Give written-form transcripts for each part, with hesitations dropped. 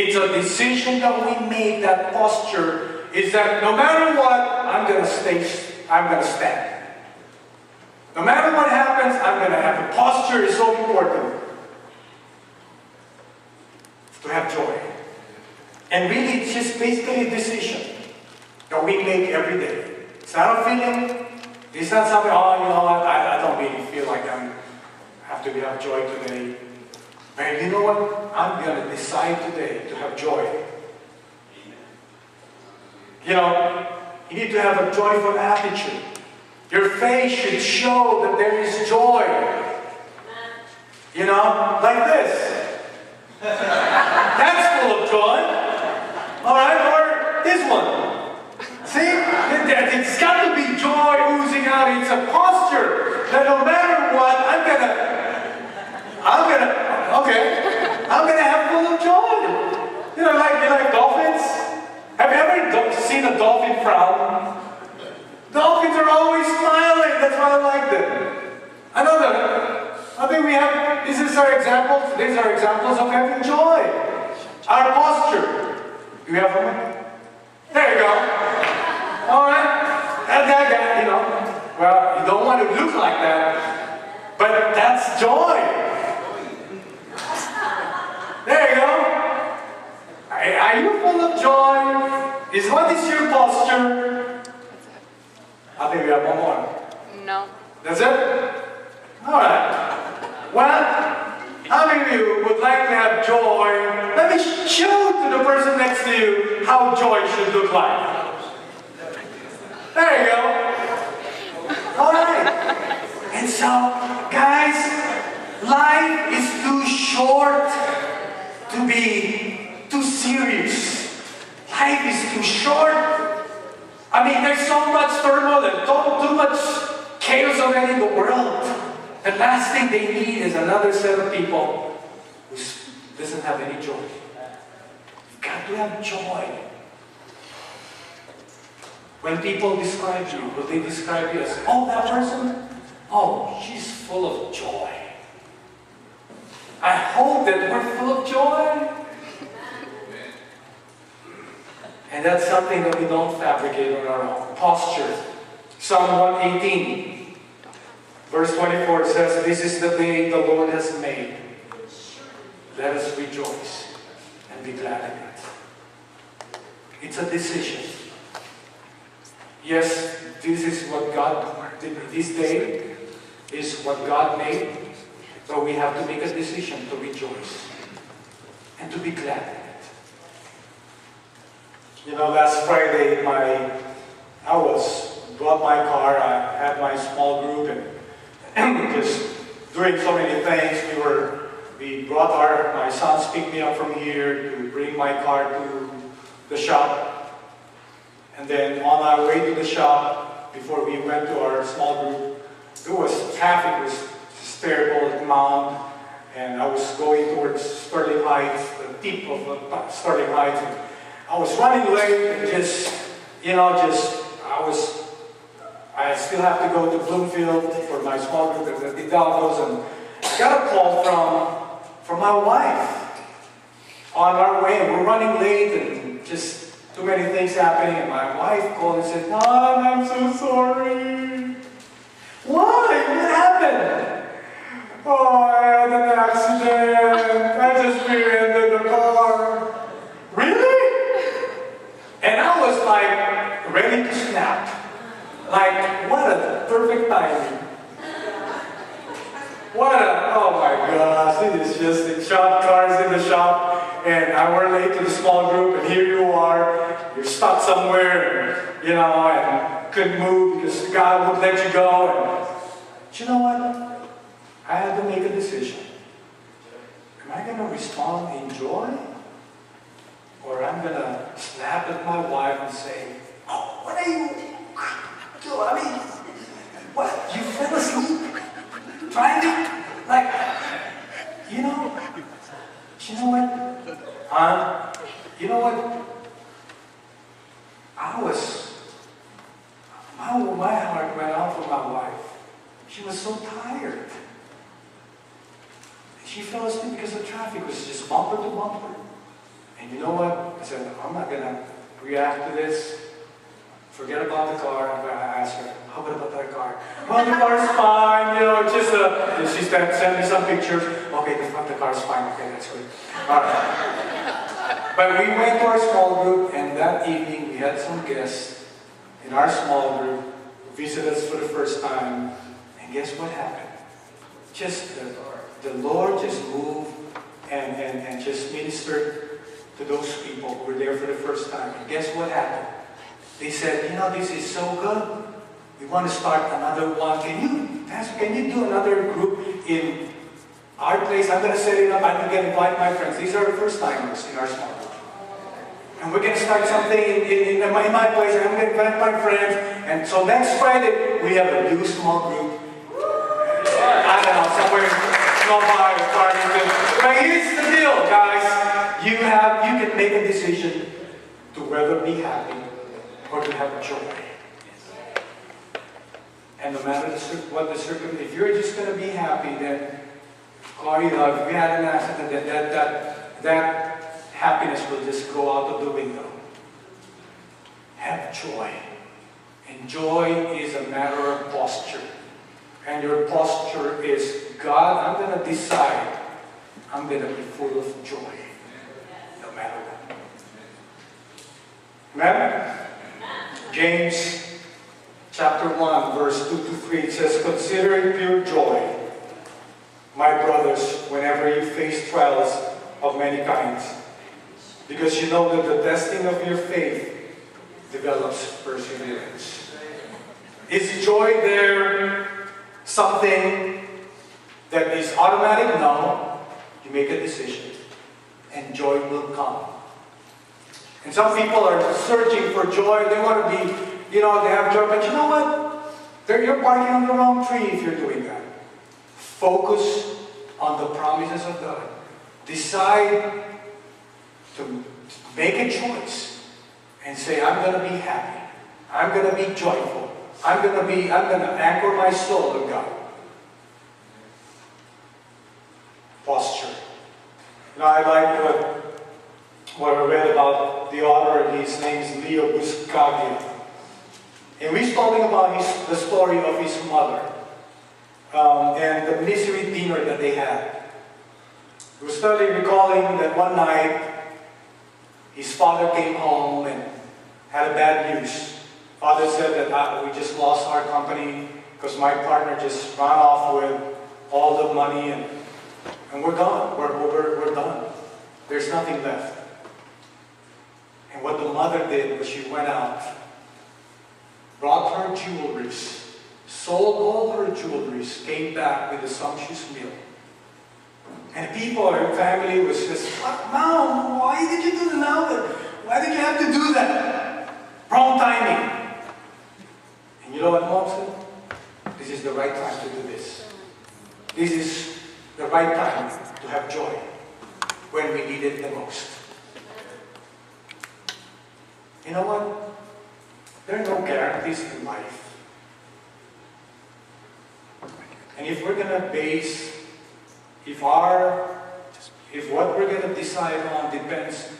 It's a decision that we make. That posture is that no matter what, I'm going to stand. No matter what happens, I'm going to have. The posture is so important. To have joy. And really, it's just basically a decision that we make every day. It's not a feeling. It's not something, oh, you know what, I don't really feel like I have to have joy today. But you know what? I'm going to decide today to have joy. You know, you need to have a joyful attitude. Your face should show that there is joy. You know, like this. That's full of joy. Alright, or this one. See? It's got to be joy oozing out. It's a posture that no matter what, I'm gonna have full of joy. You know, like dolphins. Have you ever seen a dolphin frown? Dolphins are always smiling. That's why I like them. I think we have, these are examples of having joy. Our posture. Do we have one? There you go. Alright. That guy, you know. Well, you don't want to look like that. But that's joy. There you go. Are you full of joy? What is your posture? I think we have one more. No. That's it? Alright. Well, how many of you would like to have joy? Let me show to the person next to you how joy should look like. There you go. Alright. And so, guys, life is too short to be too serious. Life is too short. I mean, there's so much turmoil and too much chaos already in the world. The last thing they need is another set of people who doesn't have any joy. You've got to have joy. When people describe you, will they describe you as, oh, that person? Oh, she's full of joy. I hope that we're full of joy. And that's something that we don't fabricate on our own. Posture. Psalm 118, verse 24 says, this is the day the Lord has made. Let us rejoice and be glad in it. It's a decision. Yes, this is what God did. This day is what God made. So we have to make a decision to rejoice and to be glad in it. You know, last Friday, I brought my car. I had my small group and just doing so many things. We brought my sons picked me up from here to bring my car to the shop. And then on our way to the shop, before we went to our small group, traffic was just terrible at Mount. And I was going towards Sterling Heights, the tip of Sterling Heights. And I was running late and I still have to go to Bloomfield for my small group at the Hidalgos, and I got a call from my wife on our way. We're running late and just too many things happening, and my wife called and said, "Mom, I'm so sorry." "Why? What happened?" "Oh, I had an accident. I just rear-ended the car." "Really?" And I was like ready to snap. Like, what a perfect timing. Oh my gosh, it is just the shop, cars in the shop, and I were late to the small group, and here you are, you're stuck somewhere, and couldn't move because God wouldn't let you go. But you know what? I had to make a decision. Am I going to respond in joy? Or I'm going to snap at my wife and say, "Oh, what are you doing? I mean, what? You fell asleep? Trying to, you know what? You know what? My heart went out for my wife. She was so tired. She fell asleep because the traffic was just bumper to bumper. And you know what? I said, I'm not going to react to this. Forget about the car. I'm going to ask her, how about that car? Well, the car's fine, just, she sent me some pictures. Okay, the car's fine. Okay, that's good. All right. But we went to our small group, and that evening we had some guests in our small group who visited us for the first time. And guess what happened? Just the Lord just moved and just ministered to those people who were there for the first time. And guess what happened? They said, this is so good. We want to start another one. Pastor, can you do another group in our place? I'm going to set it up. I'm going to invite my friends. These are the first timers in our small group. And we're going to start something in my place. I'm going to invite my friends. And so next Friday, we have a new small group. I don't know, somewhere small bar or Farmington. But here's the deal, guys. You can make a decision to whether be happy or to have joy. And no matter what the circumstance, if you're just going to be happy, then, if we had an accident, that happiness will just go out of the window. Have joy. And joy is a matter of posture. And your posture is, God, I'm going to decide I'm going to be full of joy. No matter what. Amen? James chapter 1, verse 2 to 3, it says, "Consider it pure joy, my brothers, whenever you face trials of many kinds, because you know that the testing of your faith develops perseverance." Is joy there something that is automatic? No. You make a decision, and joy will come. And some people are searching for joy. They want to be, they have joy. But you know what? You're barking on the wrong tree if you're doing that. Focus on the promises of God. Decide to make a choice and say, I'm going to be happy. I'm going to be joyful. I'm going to anchor my soul in God. Posture. Now I like what I read about the author. His name is Leo Buscaglia. And he's talking about the story of his mother and the misery dinner that they had. He was recalling that one night his father came home and had a bad news. Father said that we just lost our company because my partner just ran off with all the money and we're gone. We're done. There's nothing left. And what the mother did was she went out, brought her jewelries, sold all her jewelries, came back with a sumptuous meal. And people, her family was just, Mom, why did you do that? Why did you have to do that? Wrong timing. And you know what Mom said? This is the right time to do this. This is the right time to have joy when we need it the most. You know what? There are no guarantees in life. And if we're going to base, if what we're going to decide on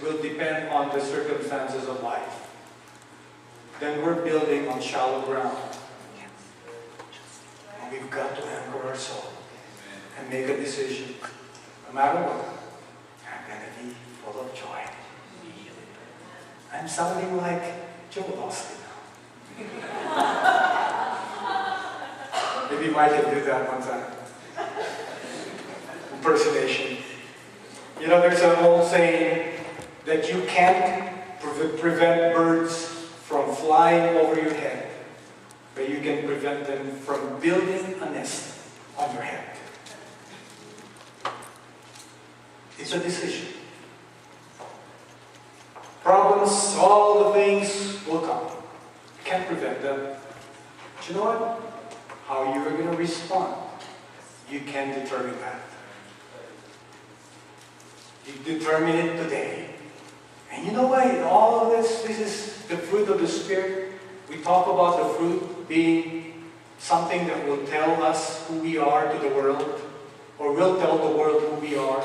will depend on the circumstances of life, then we're building on shallow ground. And we've got to anchor our soul and make a decision. No matter what, I'm going to be full of joy. I'm sounding like Joel Austin now. Maybe Mike can do that one time. Impersonation. There's an old saying that you can't prevent birds from flying over your head, but you can prevent them from building a nest on your head. It's a decision. Problems, all the things will come. You can't prevent them. But you know what? How you are going to respond, you can determine that. You determine it today. And you know what? In all of this is the fruit of the Spirit. We talk about the fruit being something that will tell us who we are to the world, or will tell the world who we are.